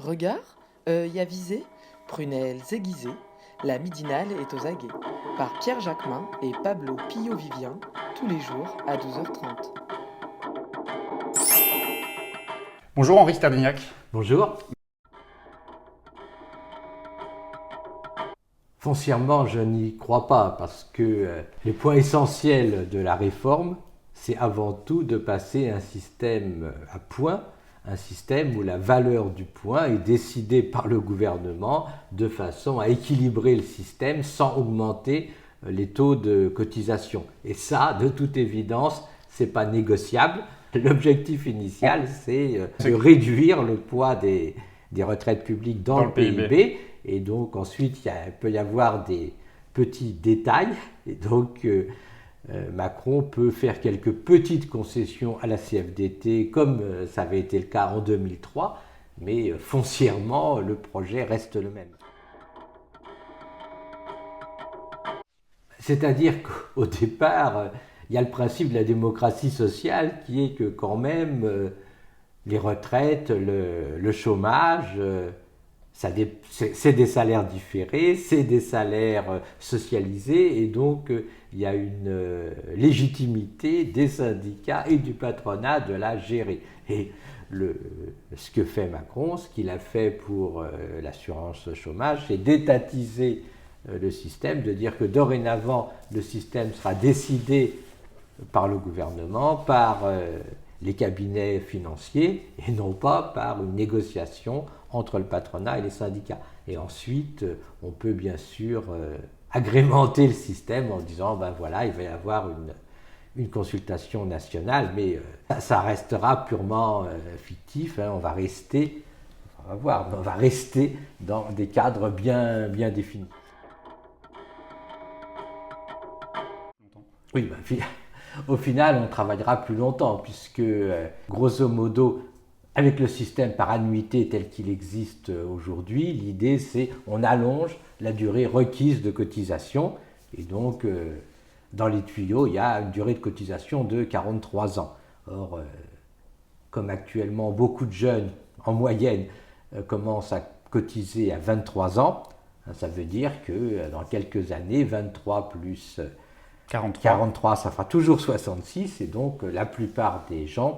Regards, œil avisé, prunelles aiguisées, la midinale est aux aguets. Par Pierre Jacquemin et Pablo Pillot-Vivien, tous les jours à 12h30. Bonjour Henri Stadniak. Bonjour. Foncièrement, je n'y crois pas parce que les points essentiels de la réforme, c'est avant tout de passer un système à points, un système où la valeur du point est décidée par le gouvernement de façon à équilibrer le système sans augmenter les taux de cotisation. Et ça, de toute évidence, c'est pas négociable. L'objectif initial, c'est de réduire le poids des retraites publiques dans le PIB. Et donc ensuite, il peut y avoir des petits détails. Et donc Macron peut faire quelques petites concessions à la CFDT, comme ça avait été le cas en 2003. Mais foncièrement, le projet reste le même. C'est-à-dire qu'au départ, il y a le principe de la démocratie sociale qui est que quand même, les retraites, le chômage, c'est des salaires différés, c'est des salaires socialisés, et donc il y a une légitimité des syndicats et du patronat de la gérer. Et ce que fait Macron, ce qu'il a fait pour l'assurance chômage, c'est d'étatiser le système, de dire que dorénavant, le système sera décidé par le gouvernement, par les cabinets financiers, et non pas par une négociation entre le patronat et les syndicats. Et ensuite, on peut bien sûr agrémenter le système en disant, ben voilà, il va y avoir une consultation nationale, mais ça restera purement fictif, hein, on va rester dans des cadres bien définis. Oui, ben, au final, on travaillera plus longtemps, puisque, grosso modo, avec le système par annuité tel qu'il existe aujourd'hui, l'idée c'est on allonge la durée requise de cotisation. Et donc, dans les tuyaux, il y a une durée de cotisation de 43 ans. Or, comme actuellement beaucoup de jeunes, en moyenne, commencent à cotiser à 23 ans, ça veut dire que dans quelques années, 23 plus 43, ça fera toujours 66, et donc la plupart des jeunes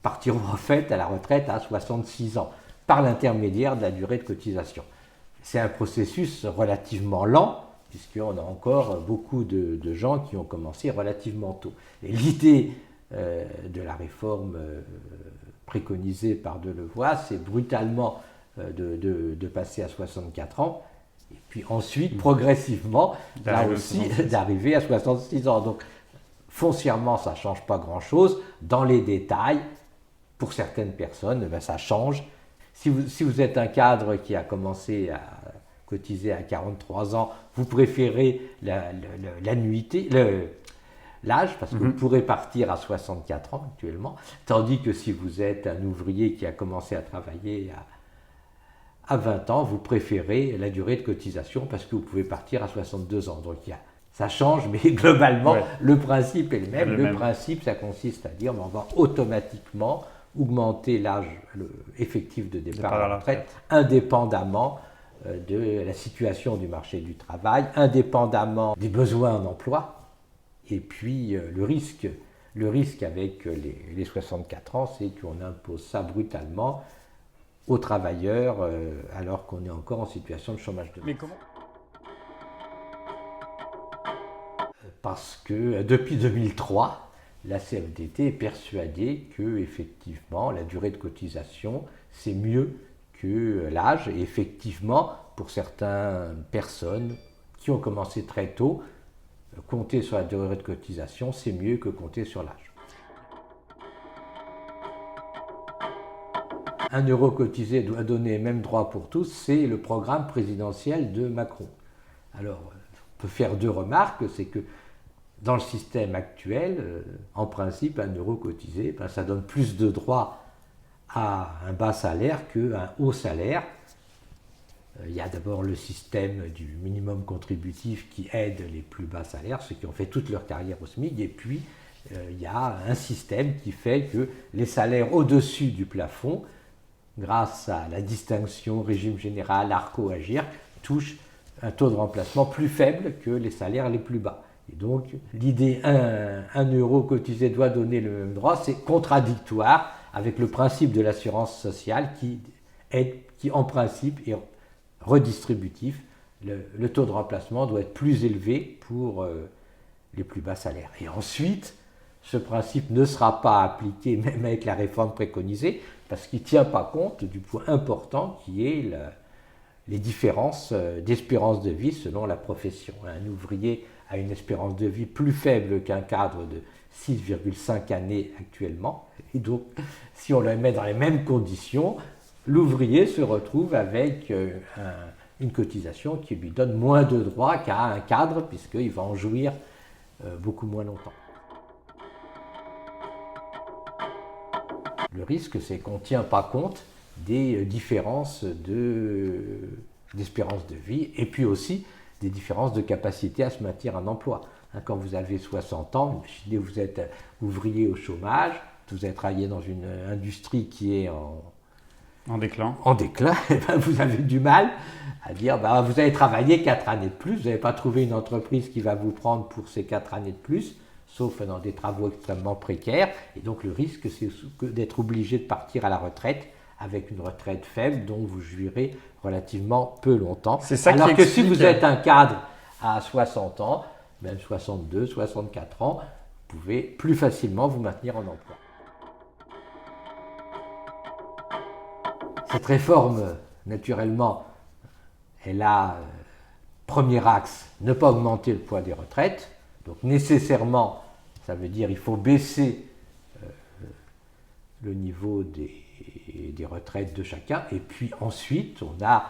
partiront en fait à la retraite à 66 ans, par l'intermédiaire de la durée de cotisation. C'est un processus relativement lent, puisqu'on a encore beaucoup de gens qui ont commencé relativement tôt. Et l'idée de la réforme préconisée par Delevoye, c'est brutalement de passer à 64 ans, et puis ensuite, progressivement, là aussi, d'arriver à 66 ans. Donc, foncièrement, ça ne change pas grand-chose. Dans les détails, pour certaines personnes, ben, ça change. Si vous êtes un cadre qui a commencé à cotiser à 43 ans, vous préférez l'annuité, l'âge, parce que vous pourrez partir à 64 ans actuellement, tandis que si vous êtes un ouvrier qui a commencé à travailler à 20 ans, vous préférez la durée de cotisation parce que vous pouvez partir à 62 ans. Donc ça change, mais globalement, le principe est le même. Le principe, ça consiste à dire qu'on va automatiquement augmenter l'âge effectif de départ à la retraite, indépendamment de la situation du marché du travail, indépendamment des besoins en emploi. Et puis le risque avec les 64 ans, c'est qu'on impose ça brutalement aux travailleurs alors qu'on est encore en situation de chômage de masse. Mais comment ? Parce que depuis 2003, la CFDT est persuadée que effectivement la durée de cotisation c'est mieux que l'âge, et effectivement pour certaines personnes qui ont commencé très tôt, compter sur la durée de cotisation c'est mieux que compter sur l'âge. 1 euro cotisé doit donner les mêmes droits pour tous, c'est le programme présidentiel de Macron. Alors, on peut faire 2 remarques, c'est que dans le système actuel, en principe, 1 euro cotisé, ben, ça donne plus de droits à un bas salaire qu'à un haut salaire. Il y a d'abord le système du minimum contributif qui aide les plus bas salaires, ceux qui ont fait toute leur carrière au SMIC, et puis il y a un système qui fait que les salaires au-dessus du plafond grâce à la distinction régime général, ARCO-AGIRC, touchent un taux de remplacement plus faible que les salaires les plus bas. Et donc, l'idée 1 euro cotisé doit donner le même droit, c'est contradictoire avec le principe de l'assurance sociale qui en principe, est redistributif. Le taux de remplacement doit être plus élevé pour les plus bas salaires. Et ensuite, ce principe ne sera pas appliqué même avec la réforme préconisée parce qu'il ne tient pas compte du point important qui est les différences d'espérance de vie selon la profession. Un ouvrier a une espérance de vie plus faible qu'un cadre de 6,5 années actuellement. Et donc, si on le met dans les mêmes conditions, l'ouvrier se retrouve avec une cotisation qui lui donne moins de droits qu'à un cadre, puisqu'il va en jouir beaucoup moins longtemps. Le risque, c'est qu'on ne tient pas compte des différences d'espérance de vie et puis aussi des différences de capacité à se maintenir en emploi. Quand vous avez 60 ans, imaginez vous êtes ouvrier au chômage, vous avez travaillé dans une industrie qui est en déclin, et ben vous avez du mal à dire vous avez travaillé 4 années de plus, vous n'avez pas trouvé une entreprise qui va vous prendre pour ces 4 années de plus, sauf dans des travaux extrêmement précaires, et donc le risque c'est d'être obligé de partir à la retraite avec une retraite faible dont vous jouirez relativement peu longtemps. C'est ça alors qui que explique... si vous êtes un cadre à 60 ans, même 62, 64 ans, vous pouvez plus facilement vous maintenir en emploi. Cette réforme, naturellement, elle a premier axe, ne pas augmenter le poids des retraites. Donc nécessairement, ça veut dire qu'il faut baisser le niveau des retraites de chacun. Et puis ensuite, on a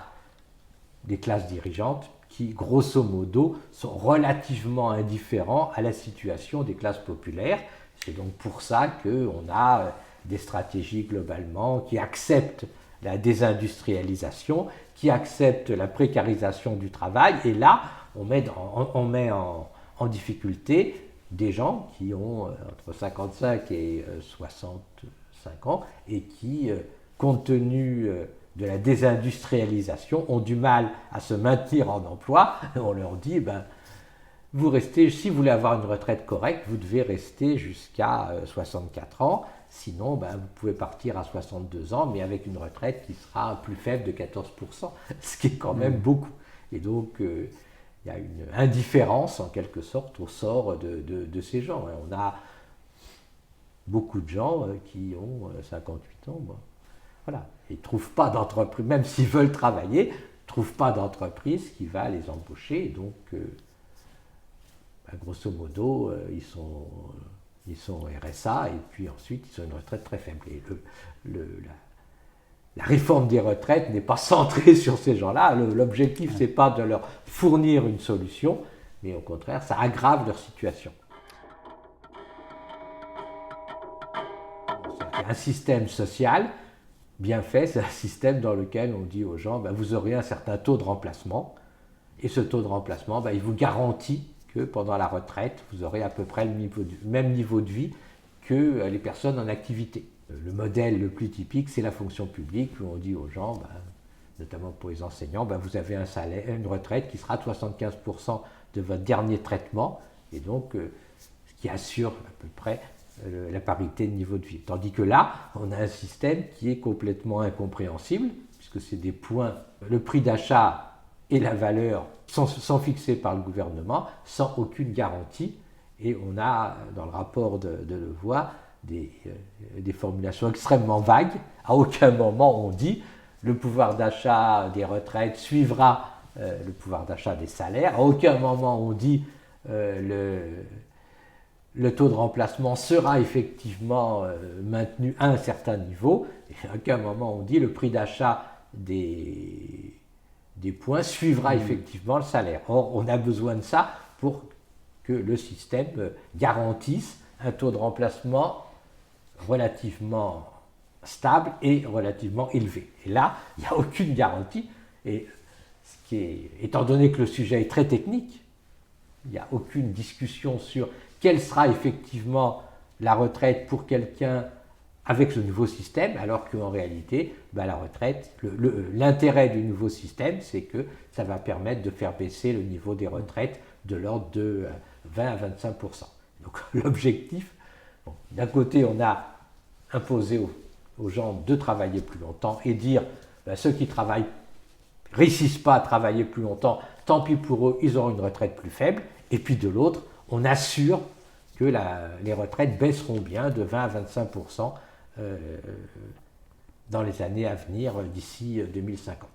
des classes dirigeantes qui, grosso modo, sont relativement indifférents à la situation des classes populaires. C'est donc pour ça qu'on a des stratégies globalement qui acceptent la désindustrialisation, qui acceptent la précarisation du travail. Et là, on met en difficulté des gens qui ont entre 55 et 65 ans et qui, compte tenu de la désindustrialisation, ont du mal à se maintenir en emploi. Et on leur dit, vous restez, si vous voulez avoir une retraite correcte, vous devez rester jusqu'à 64 ans. Sinon, vous pouvez partir à 62 ans, mais avec une retraite qui sera plus faible de 14%, ce qui est quand même beaucoup. Et donc, il y a une indifférence, en quelque sorte, au sort de ces gens. On a beaucoup de gens qui ont 58 ans. Voilà. Ils ne trouvent pas d'entreprise, même s'ils veulent travailler, ils ne trouvent pas d'entreprise qui va les embaucher. Et donc, grosso modo, ils sont au RSA et puis ensuite ils ont une retraite très faible. Et la réforme des retraites n'est pas centrée sur ces gens-là. L'objectif, ce n'est pas de leur fournir une solution, mais au contraire, ça aggrave leur situation. C'est un système social bien fait, c'est un système dans lequel on dit aux gens, vous aurez un certain taux de remplacement, et ce taux de remplacement, il vous garantit que pendant la retraite, vous aurez à peu près le même niveau de vie que les personnes en activité. Le modèle le plus typique, c'est la fonction publique, où on dit aux gens, notamment pour les enseignants, vous avez un salaire, une retraite qui sera 75% de votre dernier traitement, et donc ce qui assure à peu près la parité de niveau de vie. Tandis que là, on a un système qui est complètement incompréhensible, puisque c'est des points, le prix d'achat et la valeur sont fixés par le gouvernement, sans aucune garantie, et on a dans le rapport de Levoy des formulations extrêmement vagues. À aucun moment on dit le pouvoir d'achat des retraites suivra le pouvoir d'achat des salaires, à aucun moment on dit le taux de remplacement sera effectivement maintenu à un certain niveau, et à aucun moment on dit le prix d'achat des points suivra effectivement le salaire. Or, on a besoin de ça pour que le système garantisse un taux de remplacement relativement stable et relativement élevé. Et là, il n'y a aucune garantie. Et étant donné que le sujet est très technique, il n'y a aucune discussion sur quelle sera effectivement la retraite pour quelqu'un avec ce nouveau système, alors qu'en réalité, la retraite, l'intérêt du nouveau système, c'est que ça va permettre de faire baisser le niveau des retraites de l'ordre de 20 à 25%. Donc l'objectif, d'un côté, on a imposé aux gens de travailler plus longtemps et dire ceux qui travaillent réussissent pas à travailler plus longtemps, tant pis pour eux, ils auront une retraite plus faible. Et puis de l'autre, on assure que les retraites baisseront bien de 20 à 25% dans les années à venir, d'ici 2050.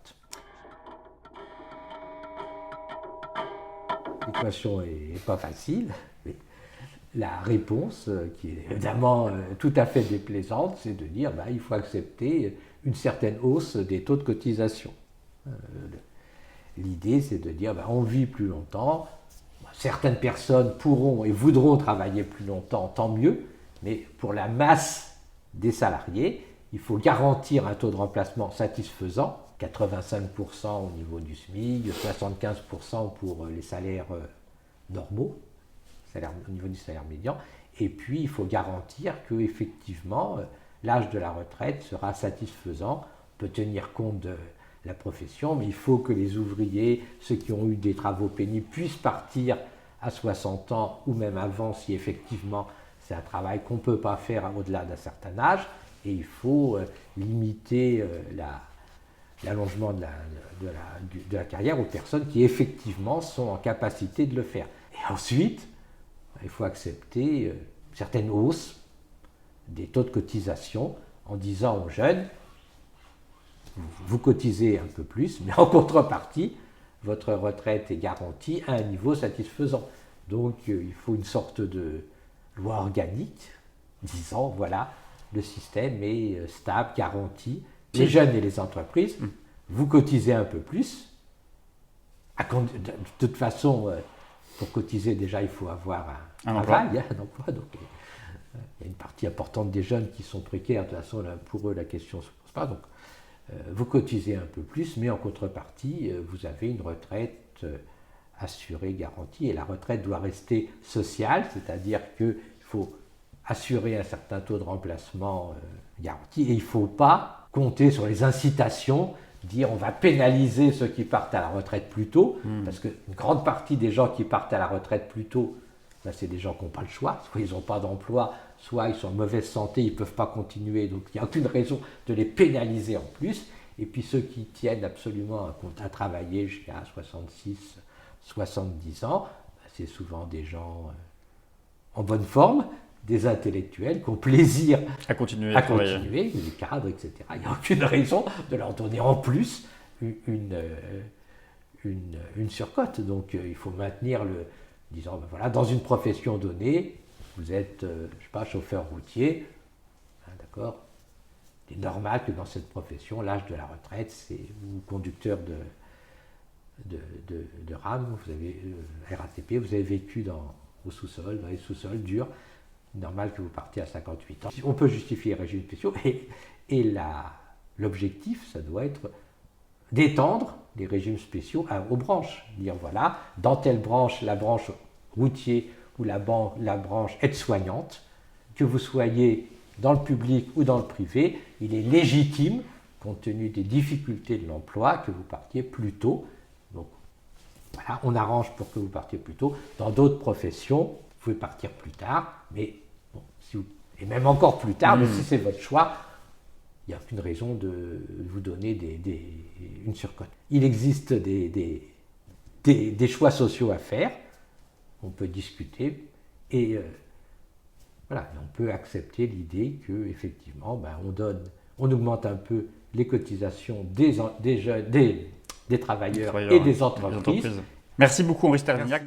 L'équation n'est pas facile, mais la réponse, qui est évidemment tout à fait déplaisante, c'est de dire il faut accepter une certaine hausse des taux de cotisation. L'idée, c'est de dire on vit plus longtemps, certaines personnes pourront et voudront travailler plus longtemps, tant mieux, mais pour la masse des salariés, il faut garantir un taux de remplacement satisfaisant, 85% au niveau du SMIC, 75% pour les salaires normaux, au niveau du salaire médian, et puis il faut garantir que effectivement l'âge de la retraite sera satisfaisant. On peut tenir compte de la profession, mais il faut que les ouvriers, ceux qui ont eu des travaux pénibles, puissent partir à 60 ans ou même avant si effectivement c'est un travail qu'on ne peut pas faire au-delà d'un certain âge, et il faut limiter l'allongement de la carrière aux personnes qui effectivement sont en capacité de le faire. Et ensuite, il faut accepter certaines hausses des taux de cotisation en disant aux jeunes, vous cotisez un peu plus, mais en contrepartie, votre retraite est garantie à un niveau satisfaisant. Donc il faut une sorte de loi organique disant, voilà, le système est stable, garanti. Les jeunes et les entreprises, vous cotisez un peu plus. De toute façon, pour cotiser, déjà, il faut avoir un travail, un emploi. Donc, il y a une partie importante des jeunes qui sont précaires. De toute façon, là, pour eux, la question ne se pose pas. Donc, vous cotisez un peu plus, mais en contrepartie, vous avez une retraite assurée, garantie. Et la retraite doit rester sociale, c'est-à-dire qu'il faut assurer un certain taux de remplacement garanti. Et il ne faut pas compter sur les incitations, dire on va pénaliser ceux qui partent à la retraite plus tôt, parce qu'une grande partie des gens qui partent à la retraite plus tôt, c'est des gens qui n'ont pas le choix, soit ils n'ont pas d'emploi, soit ils sont en mauvaise santé, ils ne peuvent pas continuer, donc il n'y a aucune raison de les pénaliser en plus. Et puis ceux qui tiennent absolument à travailler jusqu'à 66, 70 ans, c'est souvent des gens en bonne forme, des intellectuels qui ont plaisir à continuer, des cadres, etc. Il n'y a aucune raison de leur donner en plus une surcote. Donc il faut maintenir disons, voilà, dans une profession donnée, vous êtes, je ne sais pas, chauffeur routier, d'accord, il est normal que dans cette profession, l'âge de la retraite, c'est ou conducteur de RAM, vous avez RATP, vous avez vécu dans les sous-sols durs, normal que vous partiez à 58 ans. On peut justifier les régimes spéciaux et l'objectif, ça doit être d'étendre les régimes spéciaux aux branches. Dire voilà, dans telle branche, la branche routier ou la branche aide-soignante, que vous soyez dans le public ou dans le privé, il est légitime, compte tenu des difficultés de l'emploi, que vous partiez plus tôt. Donc voilà, on arrange pour que vous partiez plus tôt. Dans d'autres professions, vous pouvez partir plus tard, mais bon, et même encore plus tard, mais si c'est votre choix, il n'y a aucune raison de vous donner une surcote. Il existe des choix sociaux à faire, on peut discuter, et voilà, on peut accepter l'idée qu'effectivement, on augmente un peu les cotisations des travailleurs et des entreprises. Merci beaucoup, Henri Stervignac.